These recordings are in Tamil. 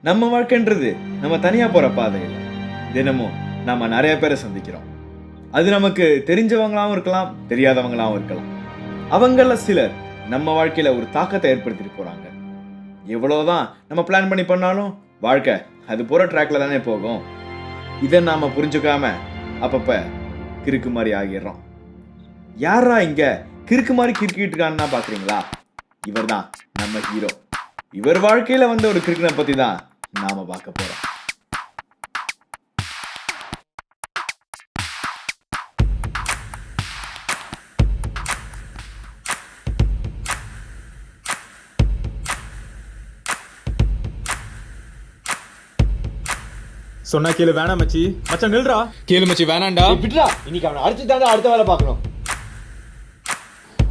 நம்ம வாழ்க்கைன்றது நம்ம தனியா போற பாதை இல்லை. தினமும் நம்ம நிறைய பேரை சந்திக்கிறோம். அது நமக்கு தெரிஞ்சவங்களாவும் இருக்கலாம், தெரியாதவங்களாவும் இருக்கலாம். அவங்கள சிலர் நம்ம வாழ்க்கையில ஒரு தாக்கத்தை ஏற்படுத்திட்டு போறாங்க. எவ்வளவுதான் நம்ம பிளான் பண்ணி பண்ணாலும் வாழ்க்கை அது போற ட்ராக்ல தானே போகும். இதை நாம புரிஞ்சுக்காம அப்பப்ப கிறுக்கு மாதிரி ஆகிடுறோம். யாரா இங்க கிறுக்கு மாதிரி கிறுக்கிட்டு இருக்கான்னு பாக்குறீங்களா? இவர் தான் நம்ம ஹீரோ. இவர் வாழ்க்கையில வந்த ஒரு கிறுக்கனை பத்தி தான் நாம பார்க்க போறோம். சொன்னா கேளு. வேணாம் மச்சி. மச்சான் நில்றா. கேளு மச்சி, வேணாண்டா. விட்றா, இன்னைக்கு அவனை அடிச்சு தாண்டா அடுத்த வேலை பார்க்கணும்.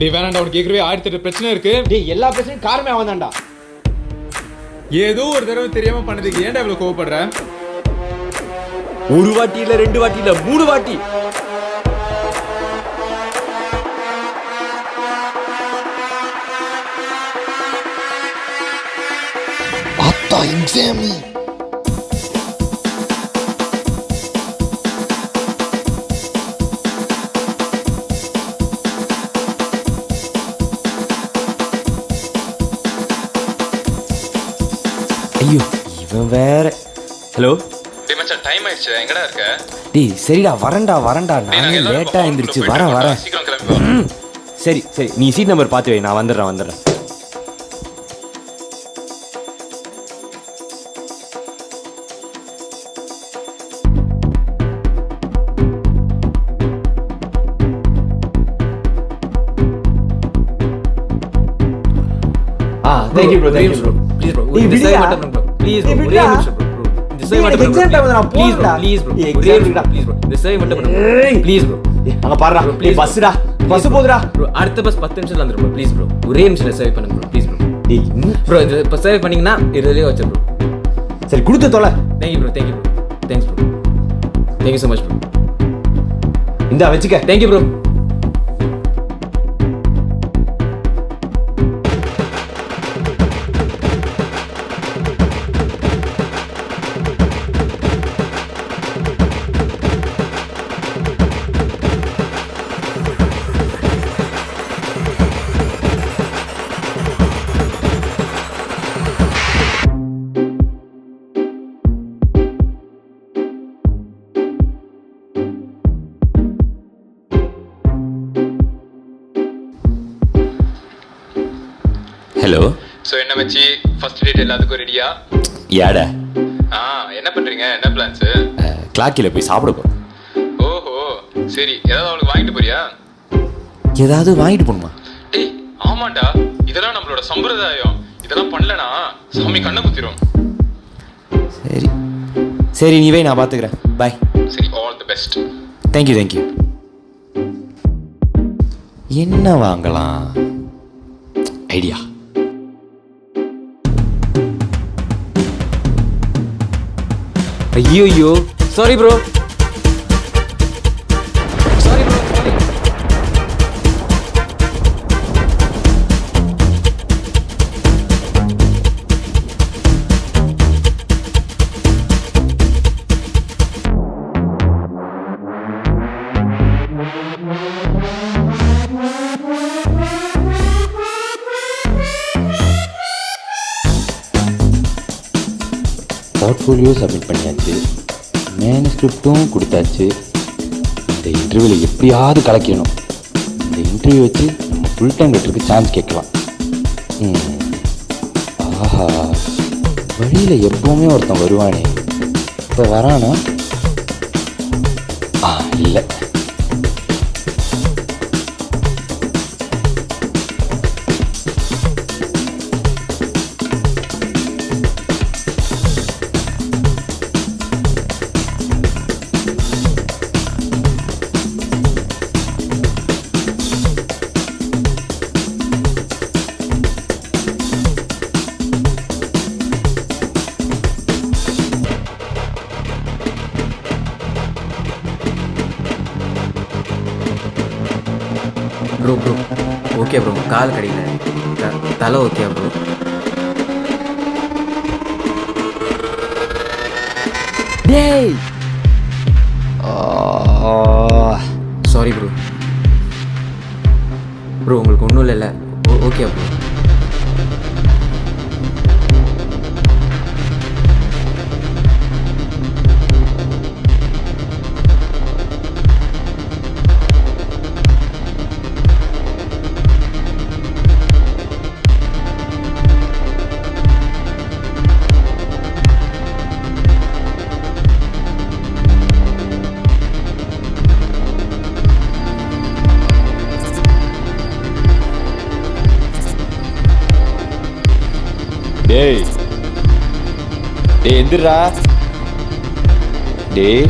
டேய் வேணாண்டா, உனக்கு கேட்கவே 1008 பிரச்சனை இருக்கு. டேய் எல்லா பிரச்சனையும் காரணமே அவன் தான்டா. ஏதோ ஒரு தடவை தெரியாம பண்ணதுக்கு ஏன்டா இவ்வளவு கோவப்படுற? ஒரு வாட்டி இல்ல, 2 வாட்டி இல்ல, 3 வாட்டி. அத்தா எக்ஸாம். ஐயோ இவன் வேற. ஹலோ டேய் மச்சான், டைம் ஆயிடுச்சு. எங்கடா இருக்க? டேய் சரிடா, வரேன்டா. நானே லேட்டா எந்திரிச்சு வரேன். சீக்கிரம் கிளம்பி வா. சரி நீ சீட் நம்பர் பார்த்து வை, நான் வந்துடுறேன். Thank you bro. Please bro. Hey, This விடுடா. side மட்டும் bro. Please bro. Hey, ஒரே விடுடா. நிமிஷம் bro. This side டேய், மட்டும் எனக்கு exam time bro. நான் Please bro. போறேன்டா. Please bro. டேய், ஒரே exam நிமிஷம் please bro. This side மட்டும் ஏய். please bro. அங்க பாருடா. Bro, please. பஸ்டா. பஸ் போகுதுடா. Bro அடுத்த பஸ் 10 நிமிஷத்துல வந்துரும் bro. Please bro. ஒரே நிமிஷம் சேவ் பண்ணுங்க bro. Please bro. டேய் Bro இந்த பஸ் சேவ் பண்ணீங்கன்னா இதுலயே வச்சு bro. சரி கொடுத்து தொலை. Thank you bro. Thank you bro. Thanks bro. Thank you so much bro. இந்தா வெச்சுக்க. Thank you bro. Hello. So என்ன மச்சி, ஃபர்ஸ்ட் டேட் எல்லாத்துக்கும் ரெடியா? யாடா? என்ன பண்றீங்க? என்ன பிளான்ஸ்? கிளாக்கில போய் சாப்பிட போறோம். ஓஹோ சரி, ஏதாவது அவளுக்கு வாங்கிட்டு போறியா? ஏதாவது வாங்கிட்டு போணுமா? டேய் ஆமாண்டா, இதெல்லாம் நம்மளோட சம்பிரதாயம். இதெல்லாம் பண்ணலனா சாமி கண்ணை குத்திரும். சரி நீ வை, நான் பாத்துக்கிறேன். பாய். சரி, ஆல் தி பெஸ்ட். தேங்க்யூ. என்ன வாங்கலாம்? ஐடியா. ஐயோ sorry bro. Sorry bro. Sorry. Portfolio submit பண்ணியாச்சு, மேனுஸ்கிரிப்டும் கொடுத்தாச்சு. இந்த இன்டர்வியூவில் எப்படியாவது கலக்கிடணும். இந்த இன்டர்வியூ வச்சு நம்ம ஃபுல் டைம் லெட்டருக்கு சான்ஸ் கேட்கலாம். ஆஹா, வழியில் எப்போவுமே ஒருத்தன் வருவானே, இப்போ வரானா? இல்லை. ப்ரோ ஓகே ப்ரோ, கால் கடியில் தலை ஓகே ப்ரோ. டேய் சாரி ப்ரோ. ப்ரோ உங்களுக்கு ஒன்றும் இல்லைல்ல? Okay bro. டேய் டேய் எந்திரா டேய்.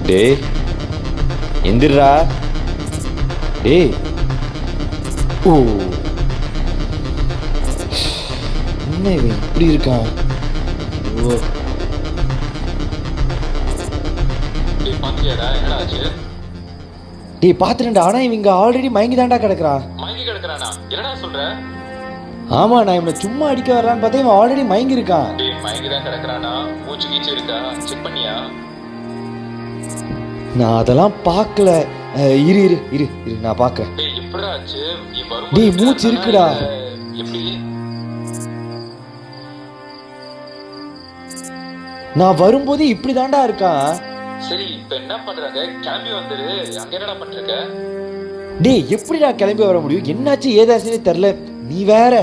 டேய் எந்திரா டேய். ஓ என்ன இவன் இப்படி இருக்கான்? ஓ பாத்தியாடா என்னடா ஆச்சு? டேய் பாத்துறேன்டா. ஆனா இவங்க ஆல்ரெடி மயங்கி தான்டா கிடக்குறான். மயங்கி கிடக்குறானா? என்னடா சொல்ற? ஆமா, நான் இவனை சும்மா அடிக்க வர்றான்னு பார்த்தா இவன் ஆல்ரெடி மயங்கி இருக்கான். டேய் மயங்கி தான் கிடக்குறானா? மூச்சு கீச்சு இருக்கா? செக் பண்ணியா? நான் அதெல்லாம் பார்க்கல. இரு இரு இரு இரு நான் பார்க்கறேன். டேய் எப்படிடா ஆச்சு? நீ வரும்போது டேய் மூச்சு இருக்குடா. எப்படி? நான் வரும்போது இப்படி தான்டா இருக்கான். சரி இப்ப என்ன பண்றாங்க? கிளம்பி வந்துரு. அங்க என்னடா பண்றீங்க? டேய் எப்படிடா கிளம்பி வர முடியும்? என்னாச்சு ஏதாச்சுன்னு தெரியல. நீ வேற.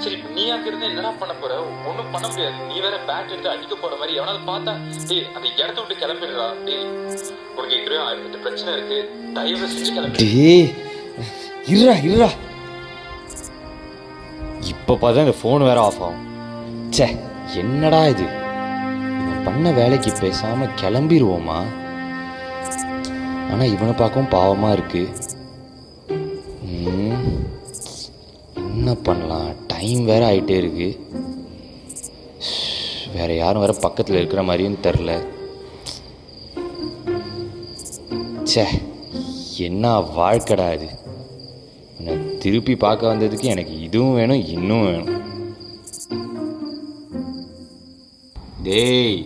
சரி இப்ப நீ அங்க இருந்து என்னடா பண்ண போற? ஒண்ணும் பண்ண முடியாது. நீ வேற பேட் எடுத்து அடிக்க போற மாதிரி எவனாவது பார்த்தா டேய் அந்த இடத்த விட்டு கிளம்பிடுறா. டேய் உனக்கு ஏற்கனவே 1000 பிரச்சனை இருக்கு. தயவு செஞ்சு கிளம்பி. டேய் இருடா இருடா. இப்போ பார்த்தா இந்த ஃபோன் வேற ஆஃப் ஆகும். ச்சே என்னடா இது? இவன் பண்ண வேலைக்கு பேசாம கிளம்பிடுவோமா? ஆனால் இவனை பார்க்கவும் பாவமாக இருக்கு. என்ன பண்ணலாம்? டைம் வேற ஆகிட்டே இருக்கு. வேற யாரும் வேற பக்கத்தில் இருக்கிற மாதிரியும் தெரில. ச்சே என்ன வாழ்க்கடா இது. என்னை திருப்பி பார்க்க வந்ததுக்கு எனக்கு இதுவும் வேணும் இன்னும் வேணும். டேய்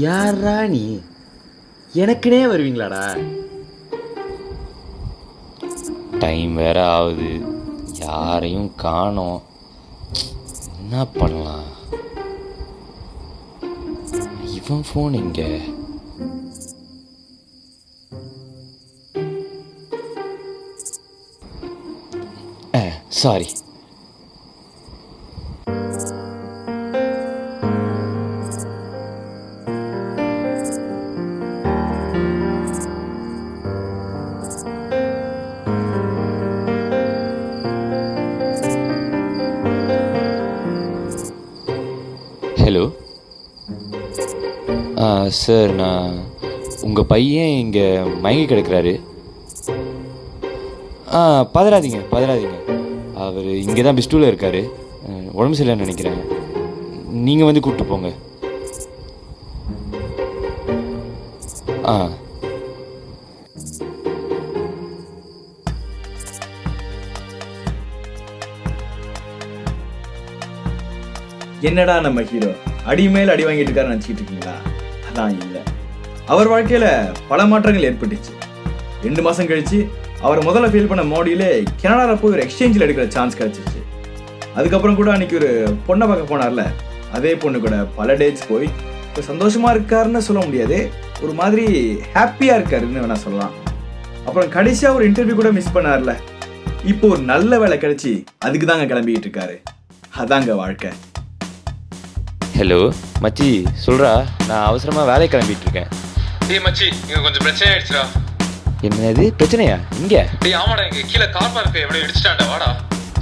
யாரா நீ? எனக்குனே வருவீங்களாடா? டைம் வேற ஆகுது, யாரையும் காணோம். என்ன பண்ணலாம்? இவன் ஃபோன் இங்கே. சாரி. ஹலோ சார், நான் உங்கள் பையன் இங்கே மயங்கி கிடக்கிறாரு. பதறாதீங்க பதறாதீங்க. அவர் இங்கே தான் பிஸ்டூவில் இருக்கார். உடம்பு சரியில்லைன்னு நினைக்கிறேன். நீங்கள் வந்து கூப்பிட்டு போங்க. என்னடா நம்ம ஹீரோ அடி மேல் அடி வாங்கிட்டு இருக்காரு நினச்சிட்டு இருக்கீங்களா? அதான் இல்லை. அவர் வாழ்க்கையில பல மாற்றங்கள் ஏற்பட்டுச்சு. 2 மாசம் கழிச்சு அவர் முதல்ல ஃபீல் பண்ண மோடியிலே கனடாவில் போய் ஒரு எக்ஸ்சேஞ்சில் எடுக்கிற சான்ஸ் கிடைச்சிச்சு. அதுக்கப்புறம் கூட அன்னைக்கு ஒரு பொண்ணை பார்க்க போனார்ல, அதே பொண்ணு கூட பல டேட்ஸ் போய் இப்போ சந்தோஷமா இருக்காருன்னு சொல்ல முடியாது, ஒரு மாதிரி ஹாப்பியா இருக்காருன்னு வேணா சொல்லலாம். அப்புறம் கடைசியா ஒரு இன்டர்வியூ கூட மிஸ் பண்ணார்ல, இப்போ ஒரு நல்ல வேலை கிடைச்சி அதுக்கு தாங்க கிளம்பிக்கிட்டு இருக்காரு. அதாங்க வாழ்க்கை. ஹலோ மச்சி, சொல்கிறா, நான் அவசரமாக வேலை கிளம்பிட்டு இருக்கேன். டேய் மச்சி, இங்க கொஞ்சம் பிரச்சனை ஆயிடுச்சுடா. என்னது பிரச்சனையா? இங்கே? டேய் ஆமாடா, இங்க கீழே கார் பார்க்க எவ்வளோ இடிச்சிட்டான்டா. வாடா.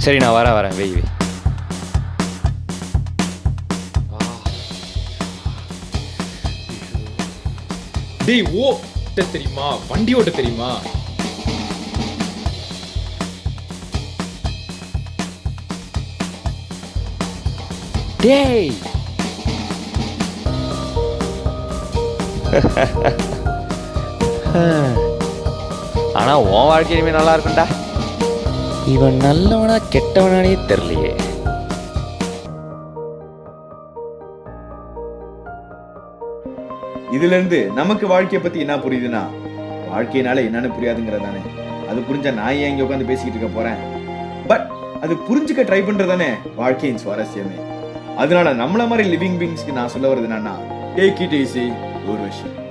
சரி நான் வரேன் வெய். டேய் ஓட்ட தெரியுமா? வண்டி ஓட்ட தெரியுமா? டேய் ஆனா உன் வாழ்க்கை இனிமே நல்லா இருக்கும்டா. இவன் நல்லவனா கெட்டவனானே தெரியலையே. இதுல இருந்து நமக்கு வாழ்க்கையை பத்தி என்ன புரியுதுன்னா, வாழ்க்கையினால என்னன்னு புரியாதுங்கிறதானே. அது புரிஞ்சா நான் ஏன் இங்க உட்காந்து பேசிக்கிட்டு இருக்க போறேன்? பட் அது புரிஞ்சுக்க ட்ரை பண்றதானே வாழ்க்கையின் சுவாரஸ்யமே. அதனால நம்மள மாதிரி லிவிங் பீங்ஸ்க்கு நான் சொல்ல வர்றது என்னன்னா, டேக் இட் ஈஸி, ஒரு விஷயம்.